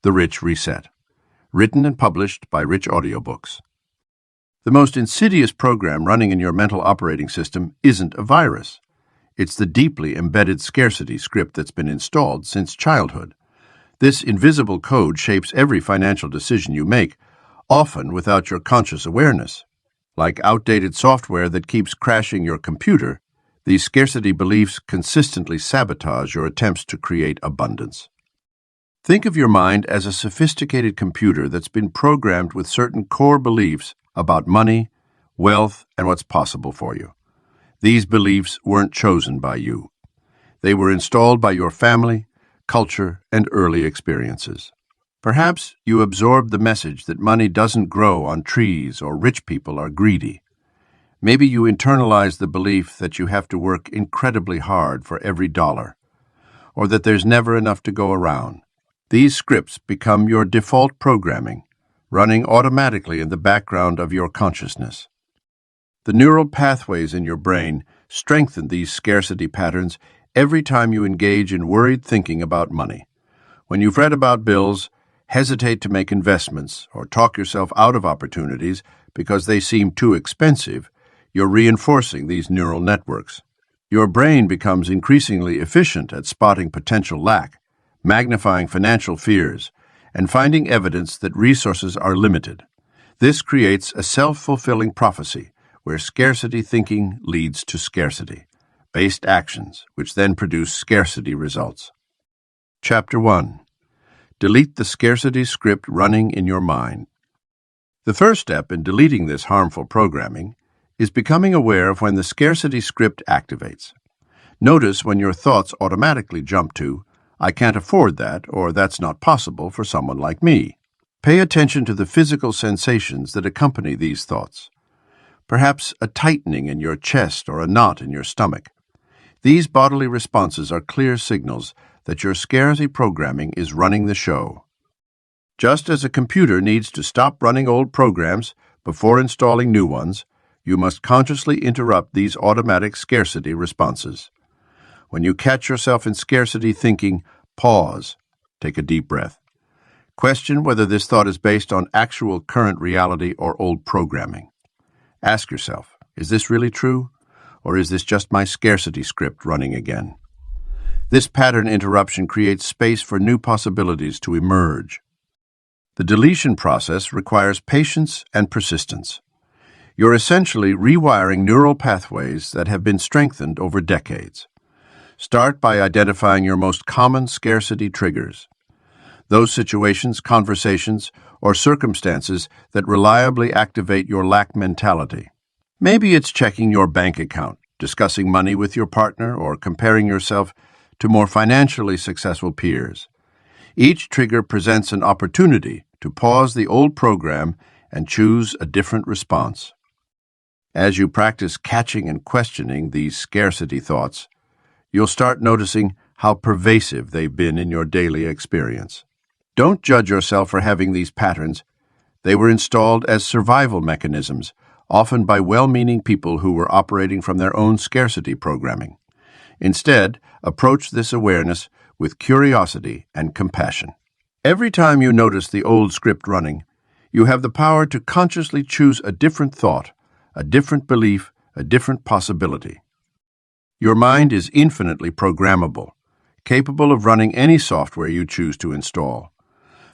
The Rich Reset. Written and published by Rich Audiobooks. The most insidious program running in your mental operating system isn't a virus. It's the deeply embedded scarcity script that's been installed since childhood. This invisible code shapes every financial decision you make, often without your conscious awareness. Like outdated software that keeps crashing your computer, these scarcity beliefs consistently sabotage your attempts to create abundance. Think of your mind as a sophisticated computer that's been programmed with certain core beliefs about money, wealth, and what's possible for you. These beliefs weren't chosen by you. They were installed by your family, culture, and early experiences. Perhaps you absorbed the message that money doesn't grow on trees or rich people are greedy. Maybe you internalized the belief that you have to work incredibly hard for every dollar, or that there's never enough to go around. These scripts become your default programming, running automatically in the background of your consciousness. The neural pathways in your brain strengthen these scarcity patterns every time you engage in worried thinking about money. When you've read about bills, hesitate to make investments, or talk yourself out of opportunities because they seem too expensive, you're reinforcing these neural networks. Your brain becomes increasingly efficient at spotting potential lack, magnifying financial fears, and finding evidence that resources are limited. This creates a self-fulfilling prophecy where scarcity thinking leads to scarcity-based actions, which then produce scarcity results. Chapter 1. Delete the scarcity script running in your mind. The first step in deleting this harmful programming is becoming aware of when the scarcity script activates. Notice when your thoughts automatically jump to, "I can't afford that," or "that's not possible for someone like me." Pay attention to the physical sensations that accompany these thoughts. Perhaps a tightening in your chest or a knot in your stomach. These bodily responses are clear signals that your scarcity programming is running the show. Just as a computer needs to stop running old programs before installing new ones, you must consciously interrupt these automatic scarcity responses. When you catch yourself in scarcity thinking, pause, take a deep breath. Question whether this thought is based on actual current reality or old programming. Ask yourself, is this really true, or is this just my scarcity script running again? This pattern interruption creates space for new possibilities to emerge. The deletion process requires patience and persistence. You're essentially rewiring neural pathways that have been strengthened over decades. Start by identifying your most common scarcity triggers. Those situations, conversations, or circumstances that reliably activate your lack mentality. Maybe it's checking your bank account, discussing money with your partner, or comparing yourself to more financially successful peers. Each trigger presents an opportunity to pause the old program and choose a different response. As you practice catching and questioning these scarcity thoughts, you'll start noticing how pervasive they've been in your daily experience. Don't judge yourself for having these patterns. They were installed as survival mechanisms, often by well-meaning people who were operating from their own scarcity programming. Instead, approach this awareness with curiosity and compassion. Every time you notice the old script running, you have the power to consciously choose a different thought, a different belief, a different possibility. Your mind is infinitely programmable, capable of running any software you choose to install.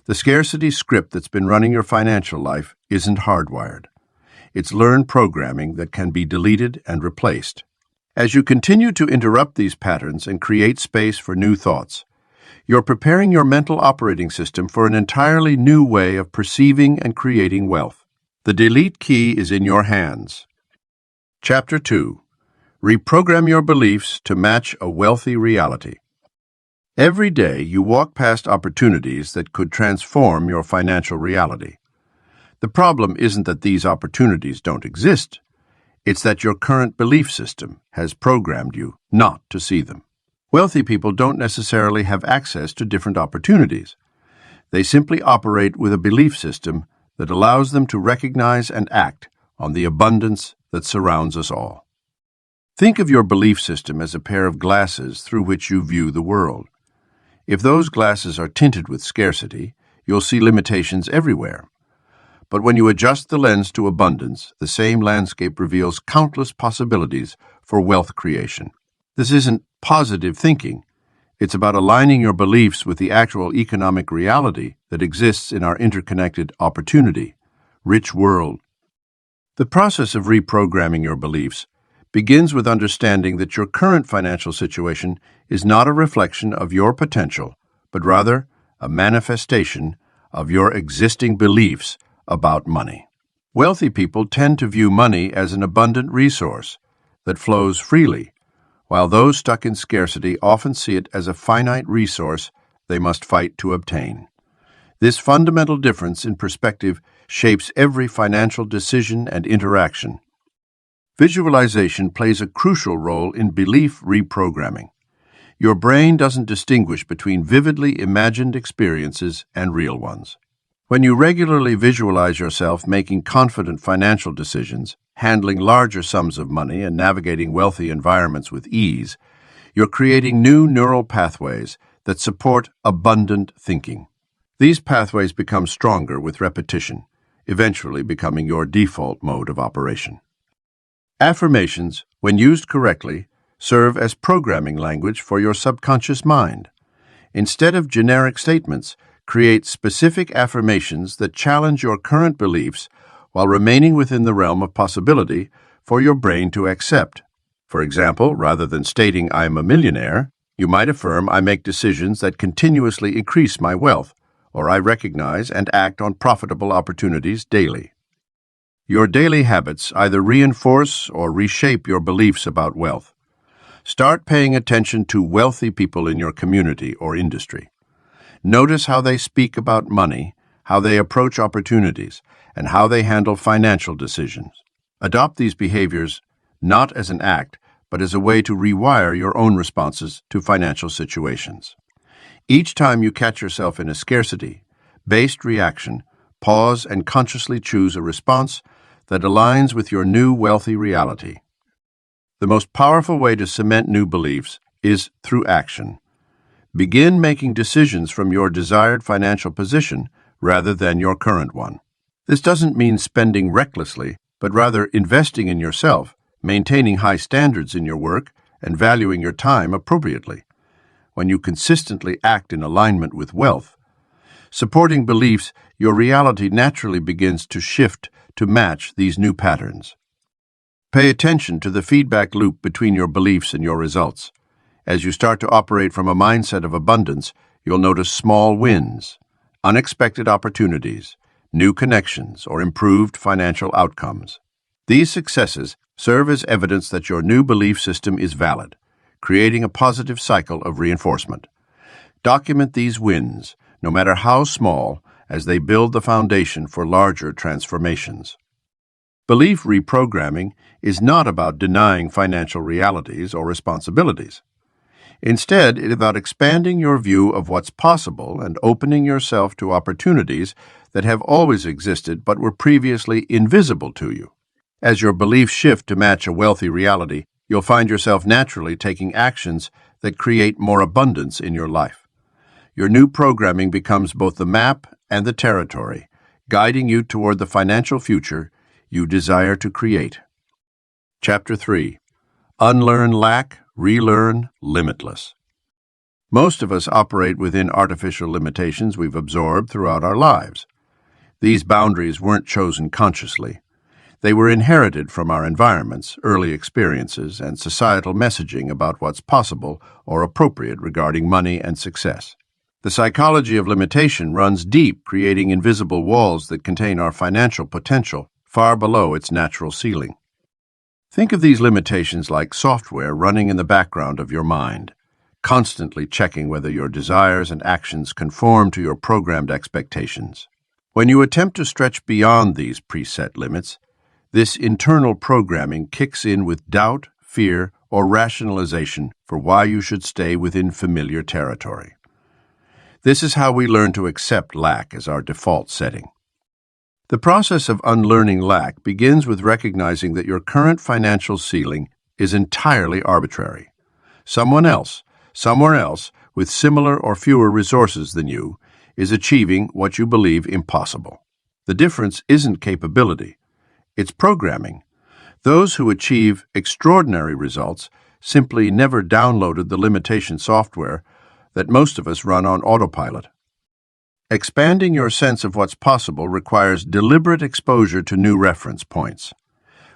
The scarcity script that's been running your financial life isn't hardwired. It's learned programming that can be deleted and replaced. As you continue to interrupt these patterns and create space for new thoughts, you're preparing your mental operating system for an entirely new way of perceiving and creating wealth. The delete key is in your hands. Chapter 2. Reprogram your beliefs to match a wealthy reality. Every day you walk past opportunities that could transform your financial reality. The problem isn't that these opportunities don't exist. It's that your current belief system has programmed you not to see them. Wealthy people don't necessarily have access to different opportunities. They simply operate with a belief system that allows them to recognize and act on the abundance that surrounds us all. Think of your belief system as a pair of glasses through which you view the world. If those glasses are tinted with scarcity, you'll see limitations everywhere. But when you adjust the lens to abundance, the same landscape reveals countless possibilities for wealth creation. This isn't positive thinking. It's about aligning your beliefs with the actual economic reality that exists in our interconnected opportunity, rich world. The process of reprogramming your beliefs begins with understanding that your current financial situation is not a reflection of your potential, but rather a manifestation of your existing beliefs about money. Wealthy people tend to view money as an abundant resource that flows freely, while those stuck in scarcity often see it as a finite resource they must fight to obtain. This fundamental difference in perspective shapes every financial decision and interaction. Visualization plays a crucial role in belief reprogramming. Your brain doesn't distinguish between vividly imagined experiences and real ones. When you regularly visualize yourself making confident financial decisions, handling larger sums of money, and navigating wealthy environments with ease, you're creating new neural pathways that support abundant thinking. These pathways become stronger with repetition, eventually becoming your default mode of operation. Affirmations, when used correctly, serve as programming language for your subconscious mind. Instead of generic statements, create specific affirmations that challenge your current beliefs while remaining within the realm of possibility for your brain to accept. For example, rather than stating "I am a millionaire," you might affirm "I make decisions that continuously increase my wealth," or "I recognize and act on profitable opportunities daily." Your daily habits either reinforce or reshape your beliefs about wealth. Start paying attention to wealthy people in your community or industry. Notice how they speak about money, how they approach opportunities, and how they handle financial decisions. Adopt these behaviors not as an act, but as a way to rewire your own responses to financial situations. Each time you catch yourself in a scarcity-based reaction, pause and consciously choose a response that aligns with your new wealthy reality. The most powerful way to cement new beliefs is through action. Begin making decisions from your desired financial position rather than your current one. This doesn't mean spending recklessly, but rather investing in yourself, maintaining high standards in your work, and valuing your time appropriately. When you consistently act in alignment with wealth, supporting beliefs, your reality naturally begins to shift to match these new patterns. Pay attention to the feedback loop between your beliefs and your results. As you start to operate from a mindset of abundance, you'll notice small wins, unexpected opportunities, new connections, or improved financial outcomes. These successes serve as evidence that your new belief system is valid, creating a positive cycle of reinforcement. Document these wins, no matter how small, as they build the foundation for larger transformations. Belief reprogramming is not about denying financial realities or responsibilities. Instead, it is about expanding your view of what's possible and opening yourself to opportunities that have always existed but were previously invisible to you. As your beliefs shift to match a wealthy reality, you'll find yourself naturally taking actions that create more abundance in your life. Your new programming becomes both the map and the territory, guiding you toward the financial future you desire to create. Chapter 3. Unlearn lack, relearn limitless. Most of us operate within artificial limitations we've absorbed throughout our lives. These boundaries weren't chosen consciously. They were inherited from our environments, early experiences, and societal messaging about what's possible or appropriate regarding money and success. The psychology of limitation runs deep, creating invisible walls that contain our financial potential far below its natural ceiling. Think of these limitations like software running in the background of your mind, constantly checking whether your desires and actions conform to your programmed expectations. When you attempt to stretch beyond these preset limits, this internal programming kicks in with doubt, fear, or rationalization for why you should stay within familiar territory. This is how we learn to accept lack as our default setting. The process of unlearning lack begins with recognizing that your current financial ceiling is entirely arbitrary. Someone else, somewhere else, with similar or fewer resources than you, is achieving what you believe impossible. The difference isn't capability, it's programming. Those who achieve extraordinary results simply never downloaded the limitation software that most of us run on autopilot. Expanding your sense of what's possible requires deliberate exposure to new reference points.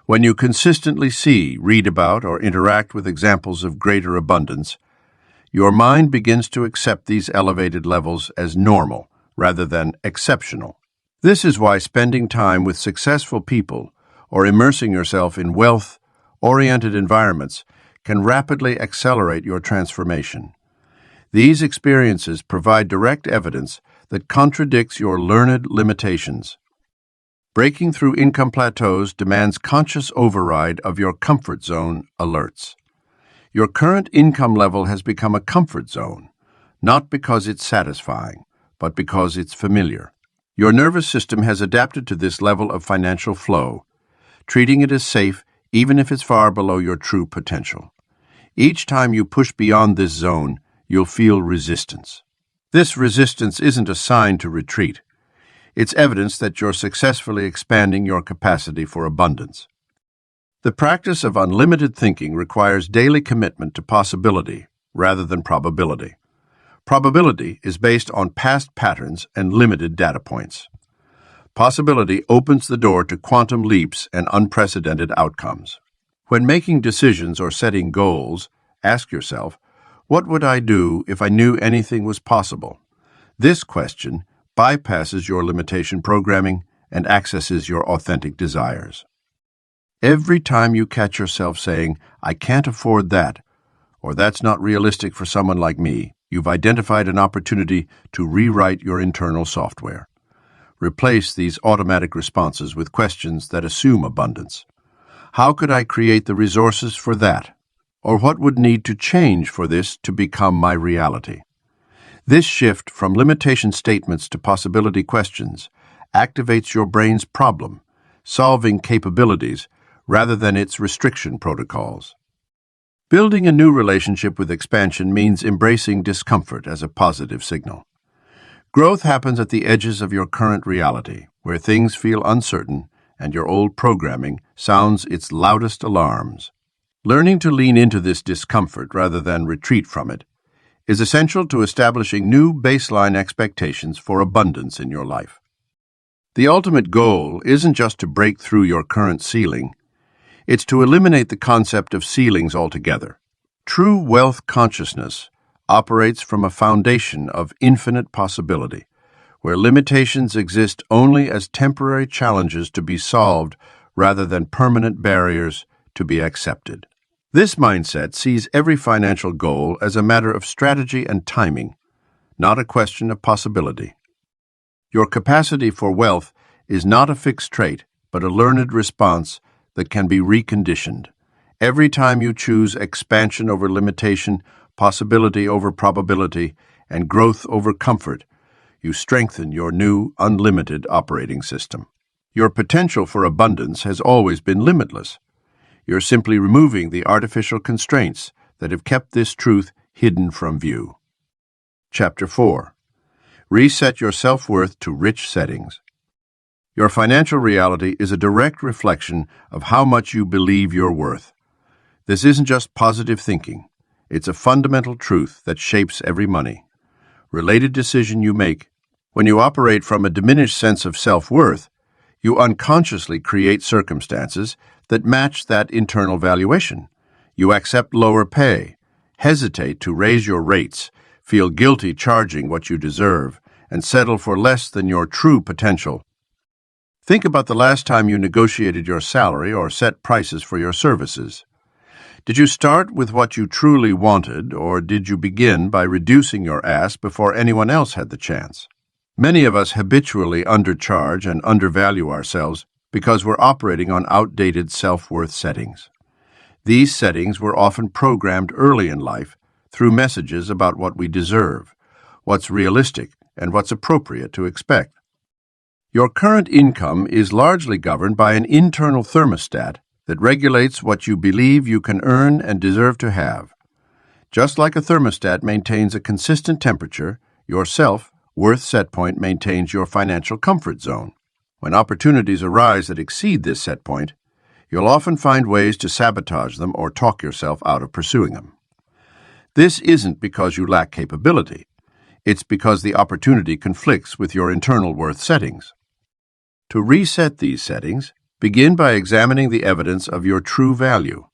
When you consistently see, read about, or interact with examples of greater abundance, your mind begins to accept these elevated levels as normal rather than exceptional. This is why spending time with successful people or immersing yourself in wealth-oriented environments can rapidly accelerate your transformation. These experiences provide direct evidence that contradicts your learned limitations. Breaking through income plateaus demands conscious override of your comfort zone alerts. Your current income level has become a comfort zone, not because it's satisfying, but because it's familiar. Your nervous system has adapted to this level of financial flow, treating it as safe even if it's far below your true potential. Each time you push beyond this zone, you'll feel resistance. This resistance isn't a sign to retreat. It's evidence that you're successfully expanding your capacity for abundance. The practice of unlimited thinking requires daily commitment to possibility rather than probability. Probability is based on past patterns and limited data points. Possibility opens the door to quantum leaps and unprecedented outcomes. When making decisions or setting goals, ask yourself, what would I do if I knew anything was possible? This question bypasses your limitation programming and accesses your authentic desires. Every time you catch yourself saying, I can't afford that, or that's not realistic for someone like me, you've identified an opportunity to rewrite your internal software. Replace these automatic responses with questions that assume abundance. How could I create the resources for that? Or what would need to change for this to become my reality? This shift from limitation statements to possibility questions activates your brain's problem-solving capabilities rather than its restriction protocols. Building a new relationship with expansion means embracing discomfort as a positive signal. Growth happens at the edges of your current reality, where things feel uncertain and your old programming sounds its loudest alarms. Learning to lean into this discomfort rather than retreat from it is essential to establishing new baseline expectations for abundance in your life. The ultimate goal isn't just to break through your current ceiling, it's to eliminate the concept of ceilings altogether. True wealth consciousness operates from a foundation of infinite possibility, where limitations exist only as temporary challenges to be solved rather than permanent barriers to be accepted. This mindset sees every financial goal as a matter of strategy and timing, not a question of possibility. Your capacity for wealth is not a fixed trait, but a learned response that can be reconditioned. Every time you choose expansion over limitation, possibility over probability, and growth over comfort, you strengthen your new, unlimited operating system. Your potential for abundance has always been limitless. You're simply removing the artificial constraints that have kept this truth hidden from view. Chapter 4. Reset your self-worth to rich settings. Your financial reality is a direct reflection of how much you believe you're worth. This isn't just positive thinking. It's a fundamental truth that shapes every money-related decision you make. When you operate from a diminished sense of self-worth, you unconsciously create circumstances that match that internal valuation. You accept lower pay, hesitate to raise your rates, feel guilty charging what you deserve, and settle for less than your true potential. Think about the last time you negotiated your salary or set prices for your services. Did you start with what you truly wanted, or did you begin by reducing your ask before anyone else had the chance? Many of us habitually undercharge and undervalue ourselves because we're operating on outdated self-worth settings. These settings were often programmed early in life through messages about what we deserve, what's realistic, and what's appropriate to expect. Your current income is largely governed by an internal thermostat that regulates what you believe you can earn and deserve to have. Just like a thermostat maintains a consistent temperature, your self worth set point maintains your financial comfort zone. When opportunities arise that exceed this set point, you'll often find ways to sabotage them or talk yourself out of pursuing them. This isn't because you lack capability. It's because the opportunity conflicts with your internal worth settings. To reset these settings, begin by examining the evidence of your true value.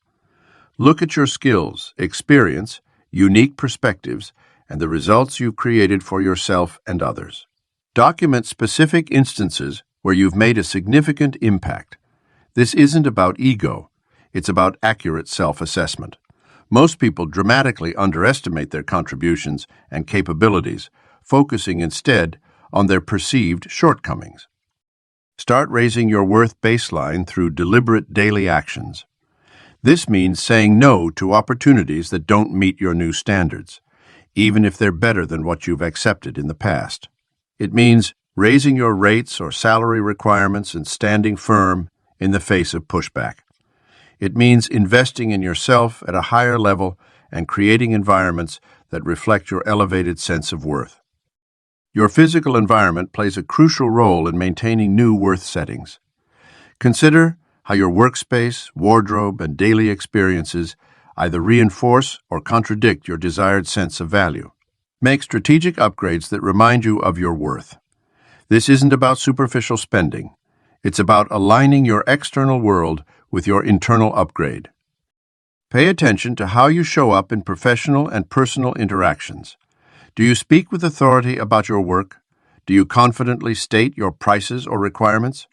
Look at your skills, experience, unique perspectives, and the results you've created for yourself and others. Document specific instances where you've made a significant impact. This isn't about ego. It's about accurate self-assessment. Most people dramatically underestimate their contributions and capabilities, focusing instead on their perceived shortcomings. Start raising your worth baseline through deliberate daily actions. This means saying no to opportunities that don't meet your new standards, even if they're better than what you've accepted in the past. It means raising your rates or salary requirements and standing firm in the face of pushback. It means investing in yourself at a higher level and creating environments that reflect your elevated sense of worth. Your physical environment plays a crucial role in maintaining new worth settings. Consider how your workspace, wardrobe, and daily experiences either reinforce or contradict your desired sense of value. Make strategic upgrades that remind you of your worth. This isn't about superficial spending. It's about aligning your external world with your internal upgrade. Pay attention to how you show up in professional and personal interactions. Do you speak with authority about your work? Do you confidently state your prices or requirements?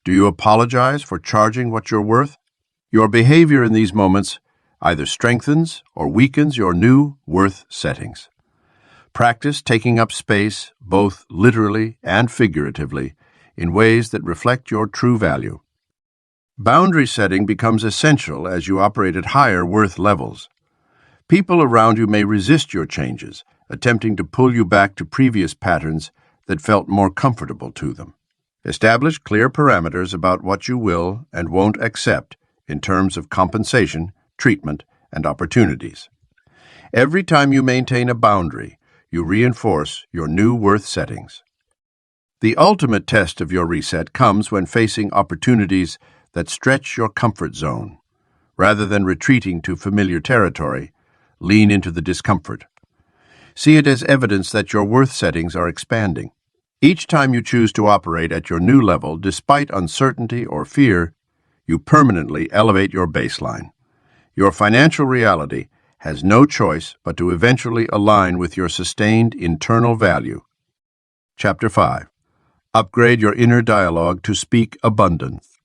Do you apologize for charging what you're worth? Your behavior in these moments either strengthens or weakens your new worth settings. Practice taking up space, both literally and figuratively, in ways that reflect your true value. Boundary setting becomes essential as you operate at higher worth levels. People around you may resist your changes, attempting to pull you back to previous patterns that felt more comfortable to them. Establish clear parameters about what you will and won't accept in terms of compensation, treatment, and opportunities. Every time you maintain a boundary, you reinforce your new worth settings. The ultimate test of your reset comes when facing opportunities that stretch your comfort zone. Rather than retreating to familiar territory, lean into the discomfort. See it as evidence that your worth settings are expanding. Each time you choose to operate at your new level despite uncertainty or fear, you permanently elevate your baseline. Your financial reality has no choice but to eventually align with your sustained internal value. Chapter 5. Upgrade your inner dialogue to speak abundance.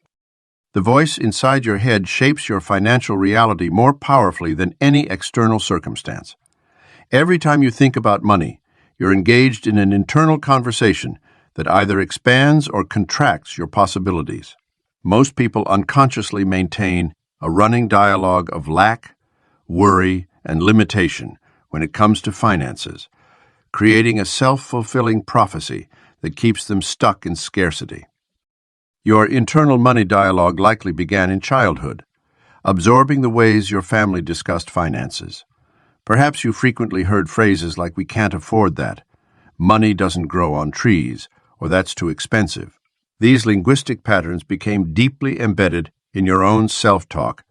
The voice inside your head shapes your financial reality more powerfully than any external circumstance. Every time you think about money, you're engaged in an internal conversation that either expands or contracts your possibilities. Most people unconsciously maintain a running dialogue of lack, worry, and limitation when it comes to finances, creating a self-fulfilling prophecy that keeps them stuck in scarcity. Your internal money dialogue likely began in childhood, absorbing the ways your family discussed finances. Perhaps you frequently heard phrases like, "We can't afford that," "money doesn't grow on trees," or "that's too expensive." These linguistic patterns became deeply embedded in your own self-talk,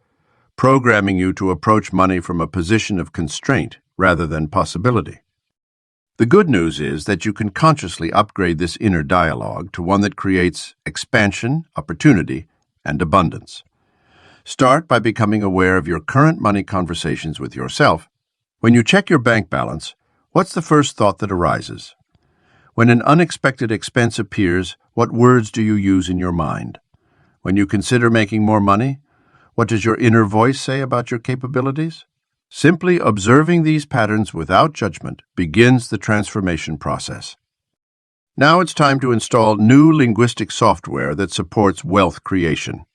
programming you to approach money from a position of constraint rather than possibility. The good news is that you can consciously upgrade this inner dialogue to one that creates expansion, opportunity, and abundance. Start by becoming aware of your current money conversations with yourself. When you check your bank balance, what's the first thought that arises? When an unexpected expense appears, what words do you use in your mind? When you consider making more money, what does your inner voice say about your capabilities? Simply observing these patterns without judgment begins the transformation process. Now it's time to install new linguistic software that supports wealth creation.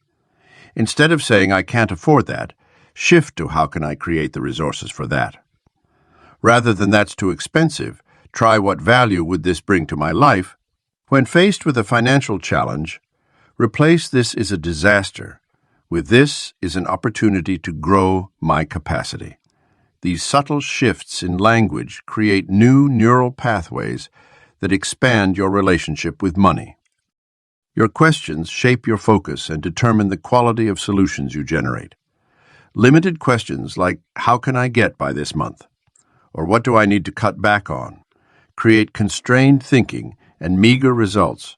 Instead of saying, "I can't afford that," shift to, "How can I create the resources for that?" Rather than "That's too expensive," try, "What value would this bring to my life?" When faced with a financial challenge, replace "This is a disaster" with "This is an opportunity to grow my capacity." These subtle shifts in language create new neural pathways that expand your relationship with money. Your questions shape your focus and determine the quality of solutions you generate. Limited questions like, "How can I get by this month?" or "What do I need to cut back on?" create constrained thinking and meager results.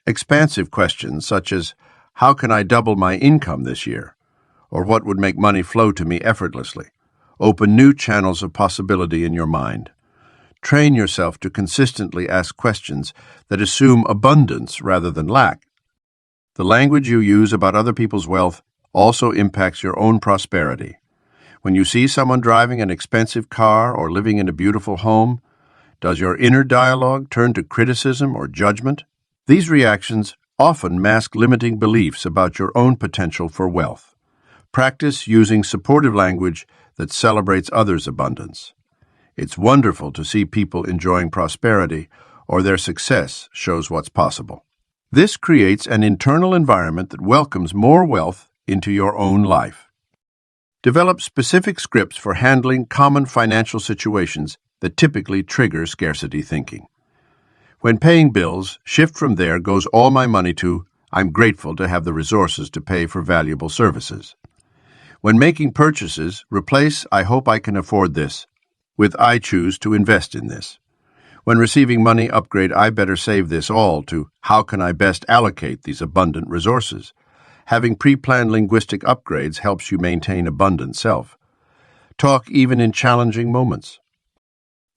Expansive questions such as, "How can I double my income this year?" or "What would make money flow to me effortlessly?" open new channels of possibility in your mind. Train yourself to consistently ask questions that assume abundance rather than lack. The language you use about other people's wealth also impacts your own prosperity. When you see someone driving an expensive car or living in a beautiful home, does your inner dialogue turn to criticism or judgment? These reactions often mask limiting beliefs about your own potential for wealth. Practice using supportive language that celebrates others' abundance. It's wonderful to see people enjoying prosperity, or their success shows what's possible. This creates an internal environment that welcomes more wealth into your own life. Develop specific scripts for handling common financial situations that typically trigger scarcity thinking. When paying bills, shift from "There goes all my money" to "I'm grateful to have the resources to pay for valuable services." When making purchases, replace "I hope I can afford this" with "I choose to invest in this." When receiving money, upgrade "I better save this all" to "How can I best allocate these abundant resources?" Having pre-planned linguistic upgrades helps you maintain abundant self. Talk even in challenging moments.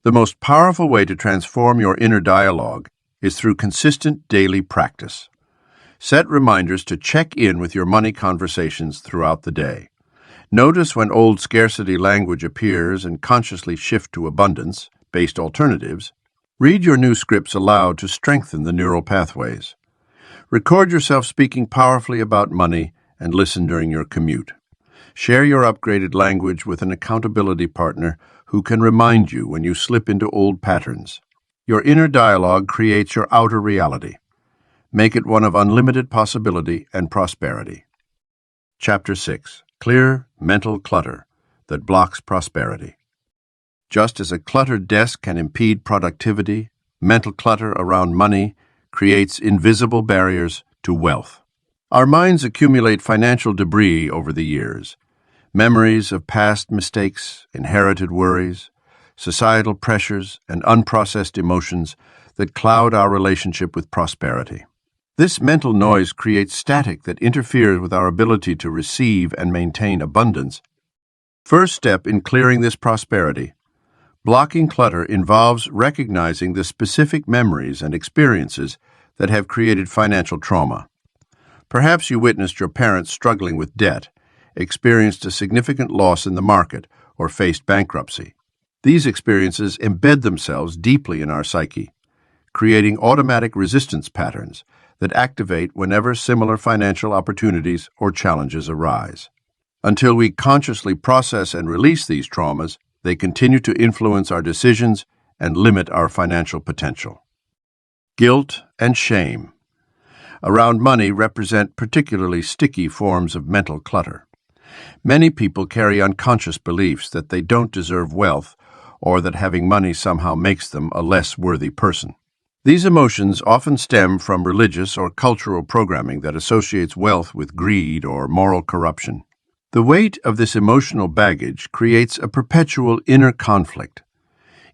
The most powerful way to transform your inner dialogue is through consistent daily practice. Set reminders to check in with your money conversations throughout the day. Notice when old scarcity language appears and consciously shift to abundance-based alternatives. Read your new scripts aloud to strengthen the neural pathways. Record yourself speaking powerfully about money and listen during your commute. Share your upgraded language with an accountability partner who can remind you when you slip into old patterns. Your inner dialogue creates your outer reality. Make it one of unlimited possibility and prosperity. Chapter 6. Clear mental clutter that blocks prosperity. Just as a cluttered desk can impede productivity, mental clutter around money creates invisible barriers to wealth. Our minds accumulate financial debris over the years. Memories of past mistakes, inherited worries, societal pressures, and unprocessed emotions that cloud our relationship with prosperity. This mental noise creates static that interferes with our ability to receive and maintain abundance. First step in clearing this prosperity. Blocking clutter involves recognizing the specific memories and experiences that have created financial trauma. Perhaps you witnessed your parents struggling with debt, experienced a significant loss in the market, or faced bankruptcy. These experiences embed themselves deeply in our psyche, creating automatic resistance patterns that activate whenever similar financial opportunities or challenges arise. Until we consciously process and release these traumas, they continue to influence our decisions and limit our financial potential. Guilt and shame around money represent particularly sticky forms of mental clutter. Many people carry unconscious beliefs that they don't deserve wealth or that having money somehow makes them a less worthy person. These emotions often stem from religious or cultural programming that associates wealth with greed or moral corruption. The weight of this emotional baggage creates a perpetual inner conflict.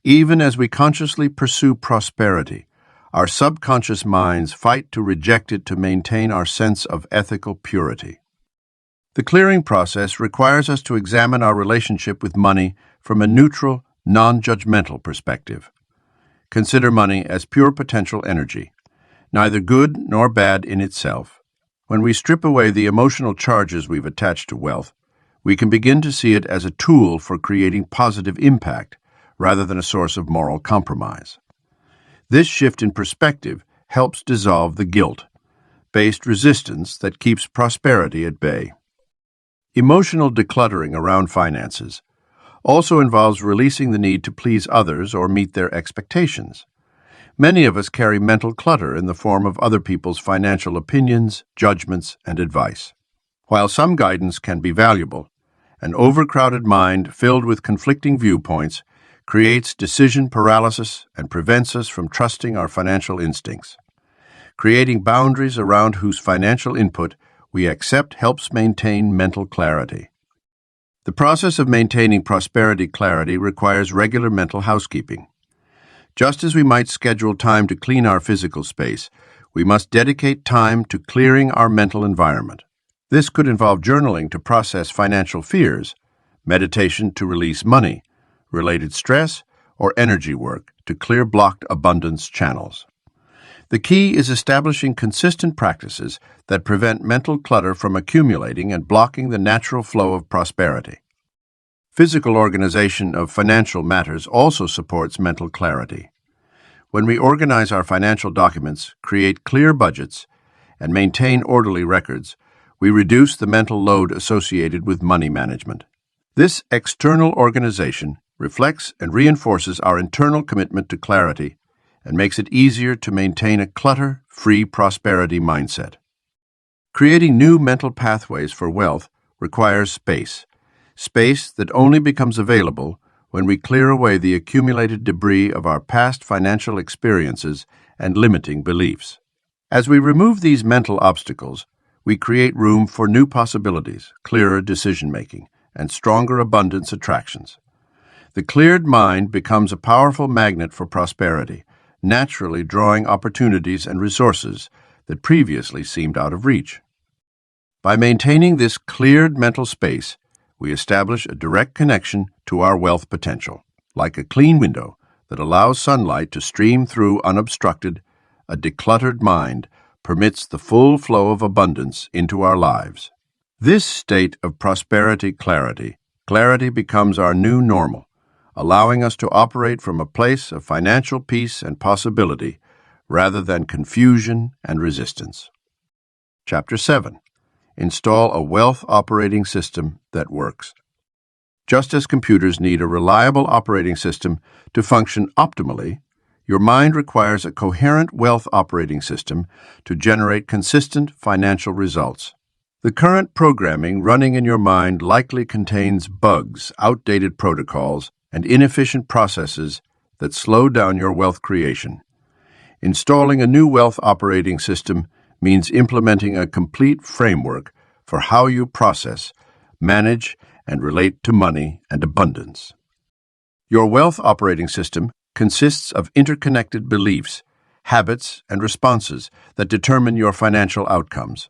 Even as we consciously pursue prosperity, our subconscious minds fight to reject it to maintain our sense of ethical purity. The clearing process requires us to examine our relationship with money from a neutral, non-judgmental perspective. Consider money as pure potential energy, neither good nor bad in itself. When we strip away the emotional charges we've attached to wealth, we can begin to see it as a tool for creating positive impact rather than a source of moral compromise. This shift in perspective helps dissolve the guilt-based resistance that keeps prosperity at bay. Emotional decluttering around finances also involves releasing the need to please others or meet their expectations. Many of us carry mental clutter in the form of other people's financial opinions, judgments, and advice. While some guidance can be valuable, an overcrowded mind filled with conflicting viewpoints creates decision paralysis and prevents us from trusting our financial instincts. Creating boundaries around whose financial input we accept helps maintain mental clarity. The process of maintaining prosperity clarity requires regular mental housekeeping. Just as we might schedule time to clean our physical space, we must dedicate time to clearing our mental environment. This could involve journaling to process financial fears, meditation to release money, related stress, or energy work to clear blocked abundance channels. The key is establishing consistent practices that prevent mental clutter from accumulating and blocking the natural flow of prosperity. Physical organization of financial matters also supports mental clarity. When we organize our financial documents, create clear budgets, and maintain orderly records, we reduce the mental load associated with money management. This external organization reflects and reinforces our internal commitment to clarity and makes it easier to maintain a clutter-free prosperity mindset. Creating new mental pathways for wealth requires space that only becomes available when we clear away the accumulated debris of our past financial experiences and limiting beliefs. As we remove these mental obstacles, we create room for new possibilities, clearer decision-making, and stronger abundance attractions. The cleared mind becomes a powerful magnet for prosperity, naturally drawing opportunities and resources that previously seemed out of reach. By maintaining this cleared mental space, we establish a direct connection to our wealth potential. Like a clean window that allows sunlight to stream through unobstructed, a decluttered mind permits the full flow of abundance into our lives. This state of prosperity clarity becomes our new normal, allowing us to operate from a place of financial peace and possibility rather than confusion and resistance. Chapter 7. Install a wealth operating system that works. Just as computers need a reliable operating system to function optimally, your mind requires a coherent wealth operating system to generate consistent financial results. The current programming running in your mind likely contains bugs, outdated protocols, and inefficient processes that slow down your wealth creation. Installing a new wealth operating system means implementing a complete framework for how you process, manage, and relate to money and abundance. Your wealth operating system consists of interconnected beliefs, habits, and responses that determine your financial outcomes.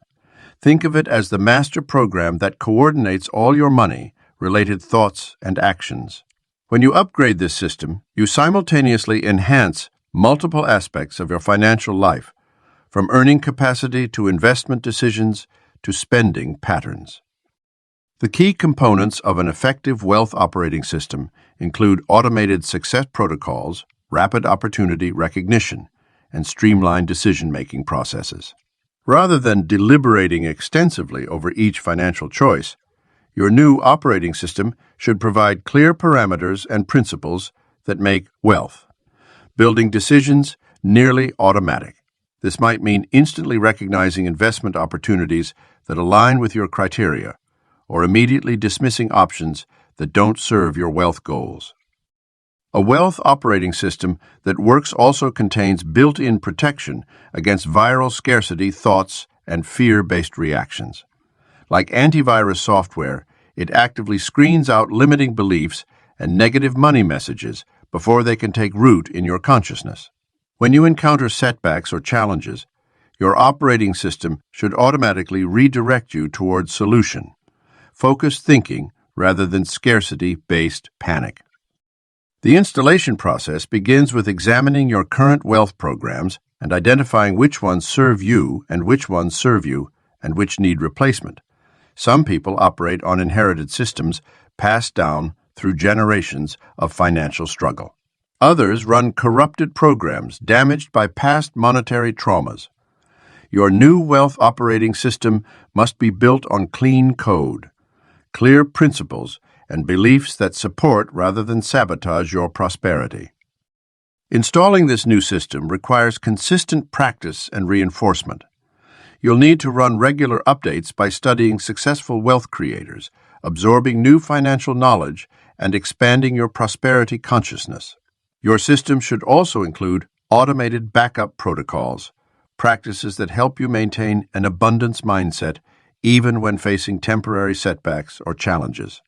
Think of it as the master program that coordinates all your money-related thoughts and actions. When you upgrade this system, you simultaneously enhance multiple aspects of your financial life, from earning capacity to investment decisions to spending patterns. The key components of an effective wealth operating system include automated success protocols, rapid opportunity recognition, and streamlined decision-making processes. Rather than deliberating extensively over each financial choice, your new operating system should provide clear parameters and principles that make wealth building decisions nearly automatic. This might mean instantly recognizing investment opportunities that align with your criteria, or immediately dismissing options that don't serve your wealth goals. A wealth operating system that works also contains built-in protection against viral scarcity thoughts and fear-based reactions. Like antivirus software, it actively screens out limiting beliefs and negative money messages before they can take root in your consciousness. When you encounter setbacks or challenges, your operating system should automatically redirect you towards solution, focused thinking rather than scarcity-based panic. The installation process begins with examining your current wealth programs and identifying which ones serve you and which ones serve you and which need replacement. Some people operate on inherited systems passed down through generations of financial struggle. Others run corrupted programs damaged by past monetary traumas. Your new wealth operating system must be built on clean code, clear principles, and beliefs that support rather than sabotage your prosperity. Installing this new system requires consistent practice and reinforcement. You'll need to run regular updates by studying successful wealth creators, absorbing new financial knowledge, and expanding your prosperity consciousness. Your system should also include automated backup protocols, practices that help you maintain an abundance mindset even when facing temporary setbacks or challenges.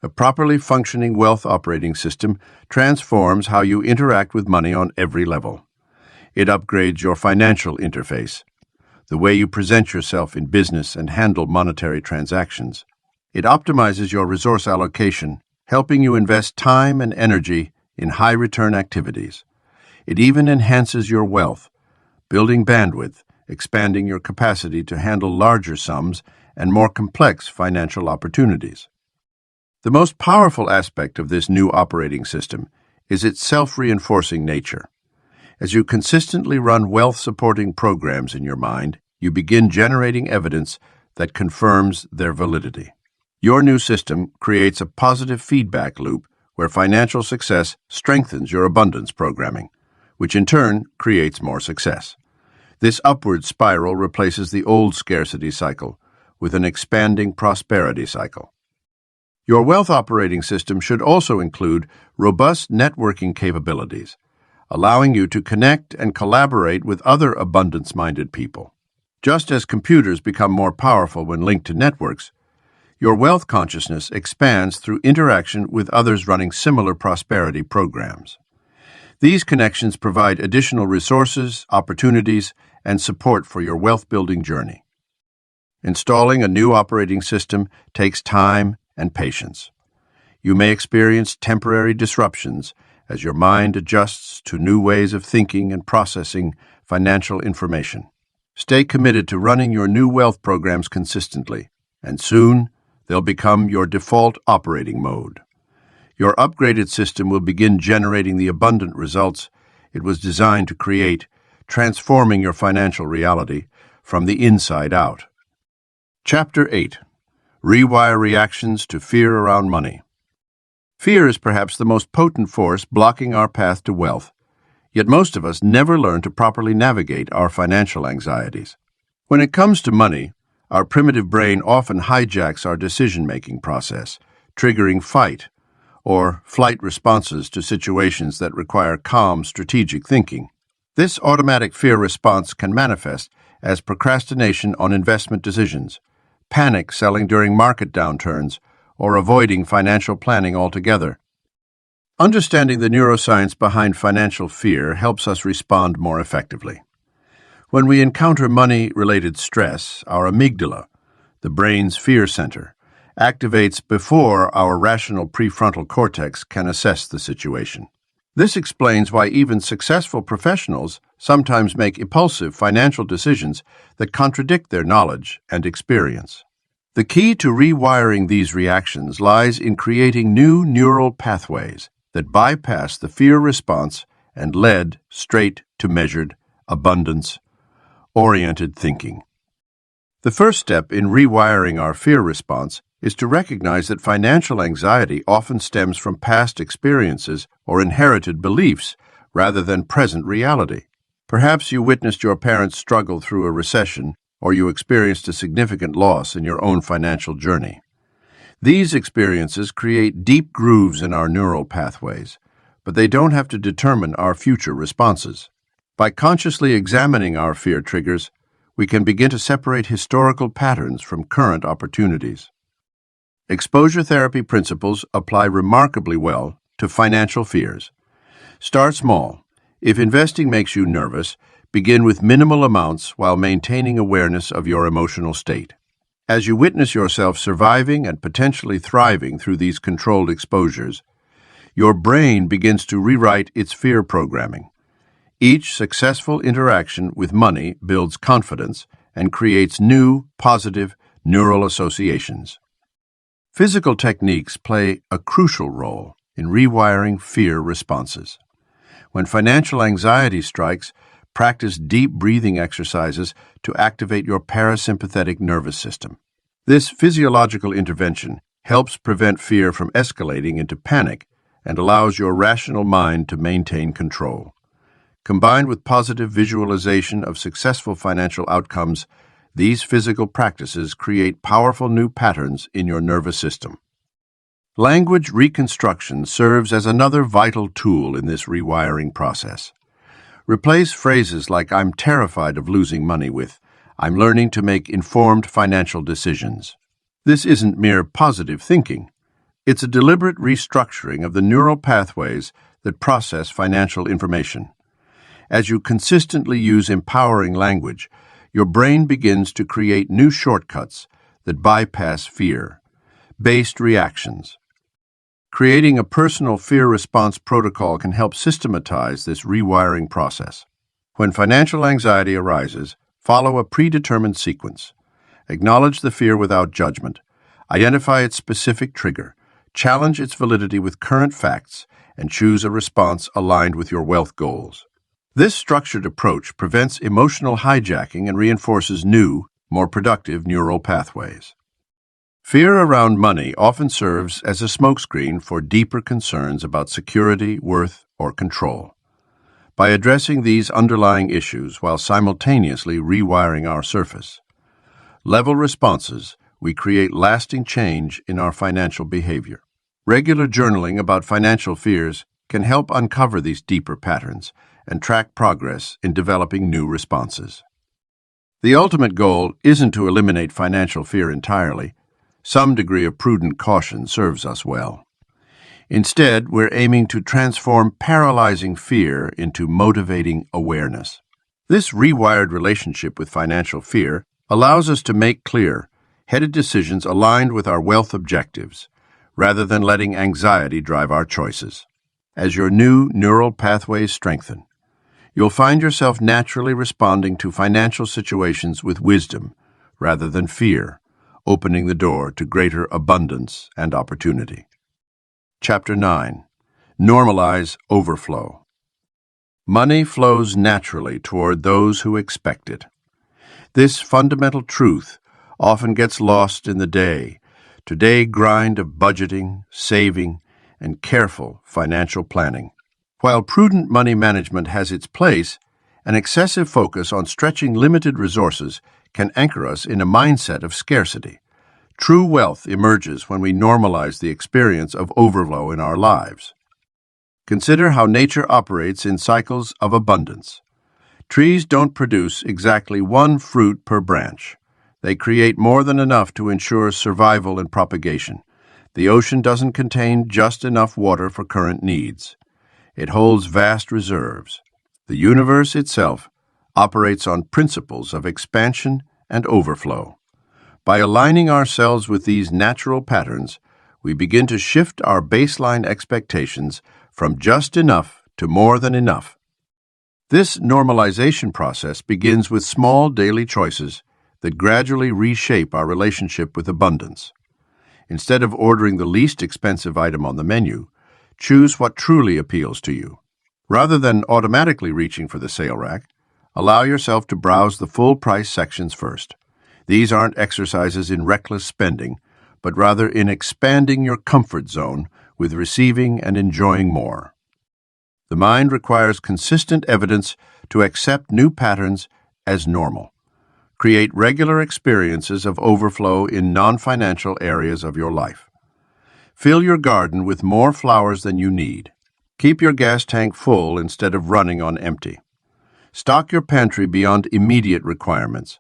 A properly functioning wealth operating system transforms how you interact with money on every level. It upgrades your financial interface, the way you present yourself in business and handle monetary transactions. It optimizes your resource allocation, helping you invest time and energy in high-return activities. It even enhances your wealth, building bandwidth, expanding your capacity to handle larger sums and more complex financial opportunities. The most powerful aspect of this new operating system is its self-reinforcing nature. As you consistently run wealth-supporting programs in your mind, you begin generating evidence that confirms their validity. Your new system creates a positive feedback loop where financial success strengthens your abundance programming, which in turn creates more success. This upward spiral replaces the old scarcity cycle with an expanding prosperity cycle. Your wealth operating system should also include robust networking capabilities, allowing you to connect and collaborate with other abundance-minded people. Just as computers become more powerful when linked to networks, your wealth consciousness expands through interaction with others running similar prosperity programs. These connections provide additional resources, opportunities, and support for your wealth-building journey. Installing a new operating system takes time and patience. You may experience temporary disruptions as your mind adjusts to new ways of thinking and processing financial information. Stay committed to running your new wealth programs consistently, and soon they'll become your default operating mode. Your upgraded system will begin generating the abundant results it was designed to create, transforming your financial reality from the inside out. Chapter 8. Rewire reactions to fear around money. Fear is perhaps the most potent force blocking our path to wealth, yet most of us never learn to properly navigate our financial anxieties. When it comes to money, our primitive brain often hijacks our decision-making process, triggering fight or flight responses to situations that require calm, strategic thinking. This automatic fear response can manifest as procrastination on investment decisions, panic selling during market downturns, or avoiding financial planning altogether. Understanding the neuroscience behind financial fear helps us respond more effectively. When we encounter money-related stress, our amygdala, the brain's fear center, activates before our rational prefrontal cortex can assess the situation. This explains why even successful professionals sometimes make impulsive financial decisions that contradict their knowledge and experience. The key to rewiring these reactions lies in creating new neural pathways that bypass the fear response and lead straight to measured, abundance-oriented thinking. The first step in rewiring our fear response is to recognize that financial anxiety often stems from past experiences or inherited beliefs rather than present reality. Perhaps you witnessed your parents struggle through a recession, or you experienced a significant loss in your own financial journey. These experiences create deep grooves in our neural pathways, but they don't have to determine our future responses. By consciously examining our fear triggers, we can begin to separate historical patterns from current opportunities. Exposure therapy principles apply remarkably well to financial fears. Start small. If investing makes you nervous, begin with minimal amounts while maintaining awareness of your emotional state. As you witness yourself surviving and potentially thriving through these controlled exposures, your brain begins to rewrite its fear programming. Each successful interaction with money builds confidence and creates new, positive neural associations. Physical techniques play a crucial role in rewiring fear responses. When financial anxiety strikes, practice deep breathing exercises to activate your parasympathetic nervous system. This physiological intervention helps prevent fear from escalating into panic and allows your rational mind to maintain control. Combined with positive visualization of successful financial outcomes, these physical practices create powerful new patterns in your nervous system. Language reconstruction serves as another vital tool in this rewiring process. Replace phrases like "I'm terrified of losing money" with "I'm learning to make informed financial decisions." This isn't mere positive thinking. It's a deliberate restructuring of the neural pathways that process financial information. As you consistently use empowering language, your brain begins to create new shortcuts that bypass fear-based reactions. Creating a personal fear response protocol can help systematize this rewiring process. When financial anxiety arises, follow a predetermined sequence. Acknowledge the fear without judgment. Identify its specific trigger. Challenge its validity with current facts, and choose a response aligned with your wealth goals. This structured approach prevents emotional hijacking and reinforces new, more productive neural pathways. Fear around money often serves as a smokescreen for deeper concerns about security, worth, or control. By addressing these underlying issues while simultaneously rewiring our surface level responses, we create lasting change in our financial behavior. Regular journaling about financial fears can help uncover these deeper patterns and track progress in developing new responses. The ultimate goal isn't to eliminate financial fear entirely. Some degree of prudent caution serves us well. Instead, we're aiming to transform paralyzing fear into motivating awareness. This rewired relationship with financial fear allows us to make clear, headed decisions aligned with our wealth objectives, rather than letting anxiety drive our choices. As your new neural pathways strengthen, you'll find yourself naturally responding to financial situations with wisdom rather than fear, opening the door to greater abundance and opportunity. Chapter 9. Normalize overflow. Money flows naturally toward those who expect it. This fundamental truth often gets lost in the day-to-day grind of budgeting, saving, and careful financial planning. While prudent money management has its place, an excessive focus on stretching limited resources can anchor us in a mindset of scarcity. True wealth emerges when we normalize the experience of overflow in our lives. Consider how nature operates in cycles of abundance. Trees don't produce exactly one fruit per branch. They create more than enough to ensure survival and propagation. The ocean doesn't contain just enough water for current needs. It holds vast reserves. The universe itself operates on principles of expansion and overflow. By aligning ourselves with these natural patterns, we begin to shift our baseline expectations from just enough to more than enough. This normalization process begins with small daily choices that gradually reshape our relationship with abundance. Instead of ordering the least expensive item on the menu, choose what truly appeals to you. Rather than automatically reaching for the sale rack, allow yourself to browse the full-price sections first. These aren't exercises in reckless spending, but rather in expanding your comfort zone with receiving and enjoying more. The mind requires consistent evidence to accept new patterns as normal. Create regular experiences of overflow in non-financial areas of your life. Fill your garden with more flowers than you need. Keep your gas tank full instead of running on empty. Stock your pantry beyond immediate requirements.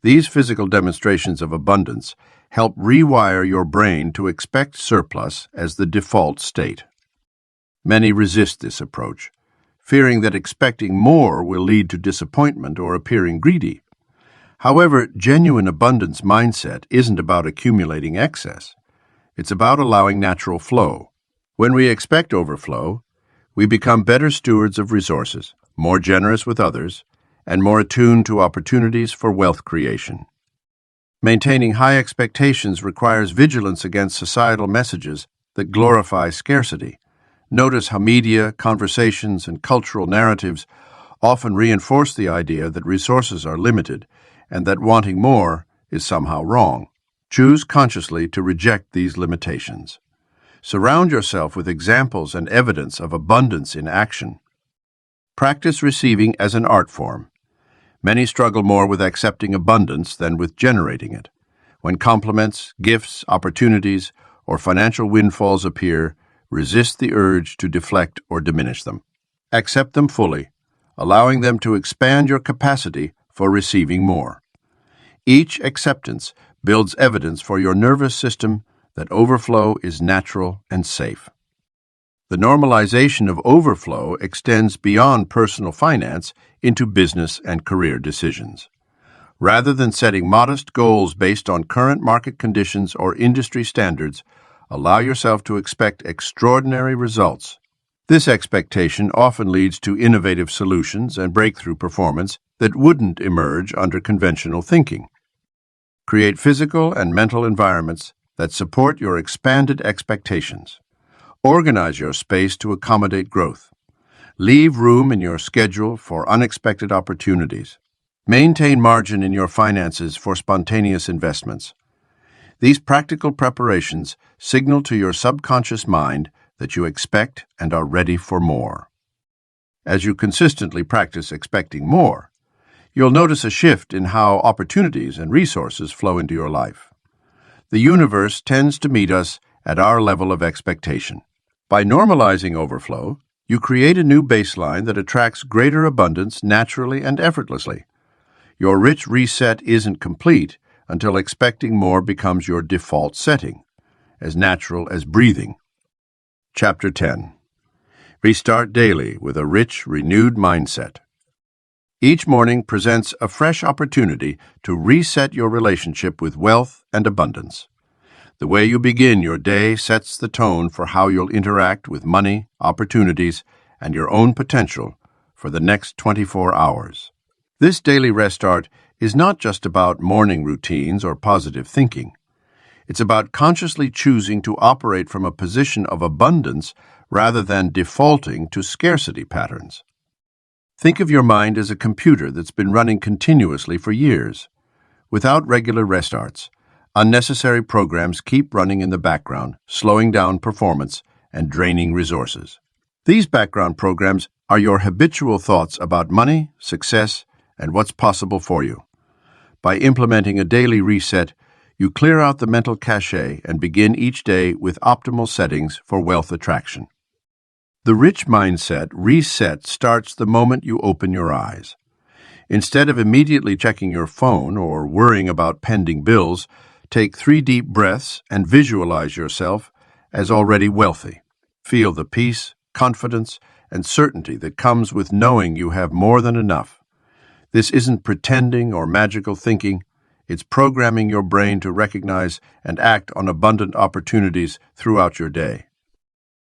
These physical demonstrations of abundance help rewire your brain to expect surplus as the default state. Many resist this approach, fearing that expecting more will lead to disappointment or appearing greedy. However, genuine abundance mindset isn't about accumulating excess. It's about allowing natural flow. When we expect overflow, we become better stewards of resources, more generous with others, and more attuned to opportunities for wealth creation. Maintaining high expectations requires vigilance against societal messages that glorify scarcity. Notice how media, conversations, and cultural narratives often reinforce the idea that resources are limited and that wanting more is somehow wrong. Choose consciously to reject these limitations. Surround yourself with examples and evidence of abundance in action. Practice receiving as an art form. Many struggle more with accepting abundance than with generating it. When compliments, gifts, opportunities, or financial windfalls appear, resist the urge to deflect or diminish them. Accept them fully, allowing them to expand your capacity for receiving more. Each acceptance builds evidence for your nervous system that overflow is natural and safe. The normalization of overflow extends beyond personal finance into business and career decisions. Rather than setting modest goals based on current market conditions or industry standards, allow yourself to expect extraordinary results. This expectation often leads to innovative solutions and breakthrough performance that wouldn't emerge under conventional thinking. Create physical and mental environments that support your expanded expectations. Organize your space to accommodate growth. Leave room in your schedule for unexpected opportunities. Maintain margin in your finances for spontaneous investments. These practical preparations signal to your subconscious mind that you expect and are ready for more. As you consistently practice expecting more, you'll notice a shift in how opportunities and resources flow into your life. The universe tends to meet us at our level of expectation. By normalizing overflow, you create a new baseline that attracts greater abundance naturally and effortlessly. Your rich reset isn't complete until expecting more becomes your default setting, as natural as breathing. Chapter 10. Restart daily with a rich, renewed mindset. Each morning presents a fresh opportunity to reset your relationship with wealth and abundance. The way you begin your day sets the tone for how you'll interact with money, opportunities, and your own potential for the next 24 hours. This daily restart is not just about morning routines or positive thinking. It's about consciously choosing to operate from a position of abundance rather than defaulting to scarcity patterns. Think of your mind as a computer that's been running continuously for years. Without regular restarts, unnecessary programs keep running in the background, slowing down performance and draining resources. These background programs are your habitual thoughts about money, success, and what's possible for you. By implementing a daily reset, you clear out the mental cache and begin each day with optimal settings for wealth attraction. The rich mindset reset starts the moment you open your eyes. Instead of immediately checking your phone or worrying about pending bills, take 3 deep breaths and visualize yourself as already wealthy. Feel the peace, confidence, and certainty that comes with knowing you have more than enough. This isn't pretending or magical thinking. It's programming your brain to recognize and act on abundant opportunities throughout your day.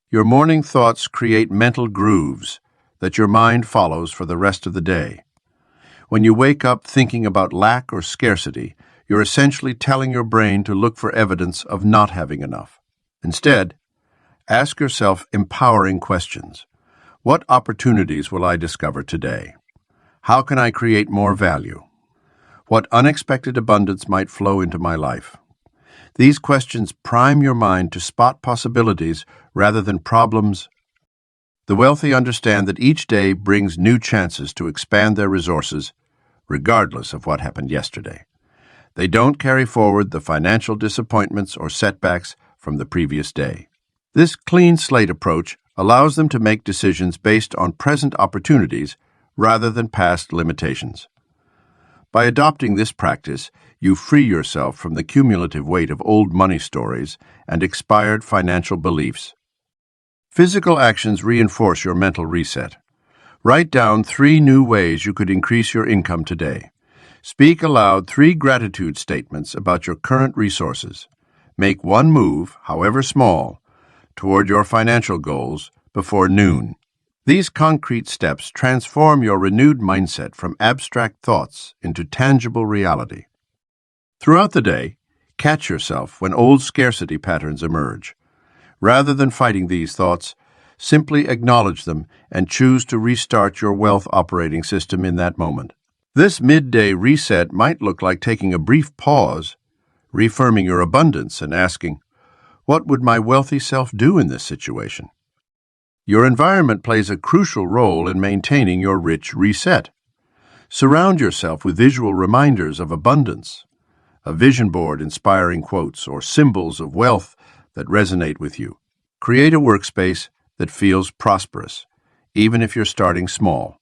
Your morning thoughts create mental grooves that your mind follows for the rest of the day. When you wake up thinking about lack or scarcity, you're essentially telling your brain to look for evidence of not having enough. Instead, ask yourself empowering questions. What opportunities will I discover today? How can I create more value? What unexpected abundance might flow into my life? These questions prime your mind to spot possibilities rather than problems. The wealthy understand that each day brings new chances to expand their resources, regardless of what happened yesterday. They don't carry forward the financial disappointments or setbacks from the previous day. This clean slate approach allows them to make decisions based on present opportunities rather than past limitations. By adopting this practice, you free yourself from the cumulative weight of old money stories and expired financial beliefs. Physical actions reinforce your mental reset. Write down 3 new ways you could increase your income today. Speak aloud 3 gratitude statements about your current resources. Make 1 move, however small, toward your financial goals before noon. These concrete steps transform your renewed mindset from abstract thoughts into tangible reality. Throughout the day, catch yourself when old scarcity patterns emerge. Rather than fighting these thoughts, simply acknowledge them and choose to restart your wealth operating system in that moment. This midday reset might look like taking a brief pause, reaffirming your abundance and asking, "What would my wealthy self do in this situation?" Your environment plays a crucial role in maintaining your rich reset. Surround yourself with visual reminders of abundance, a vision board inspiring quotes or symbols of wealth that resonate with you. Create a workspace that feels prosperous, even if you're starting small.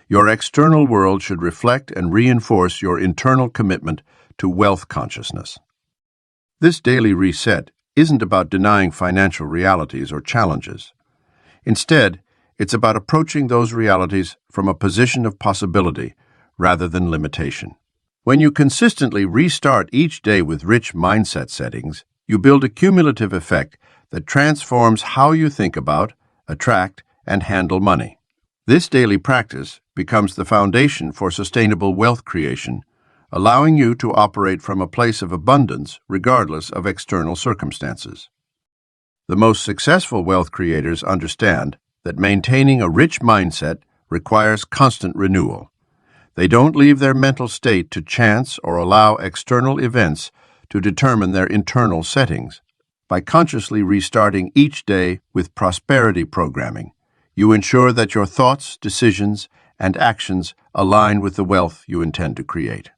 Your external world should reflect and reinforce your internal commitment to wealth consciousness. This daily reset isn't about denying financial realities or challenges. Instead, it's about approaching those realities from a position of possibility rather than limitation. When you consistently restart each day with rich mindset settings, you build a cumulative effect that transforms how you think about, attract, and handle money. This daily practice becomes the foundation for sustainable wealth creation, allowing you to operate from a place of abundance regardless of external circumstances. The most successful wealth creators understand that maintaining a rich mindset requires constant renewal. They don't leave their mental state to chance or allow external events to determine their internal settings. By consciously restarting each day with prosperity programming, you ensure that your thoughts, decisions, and actions align with the wealth you intend to create.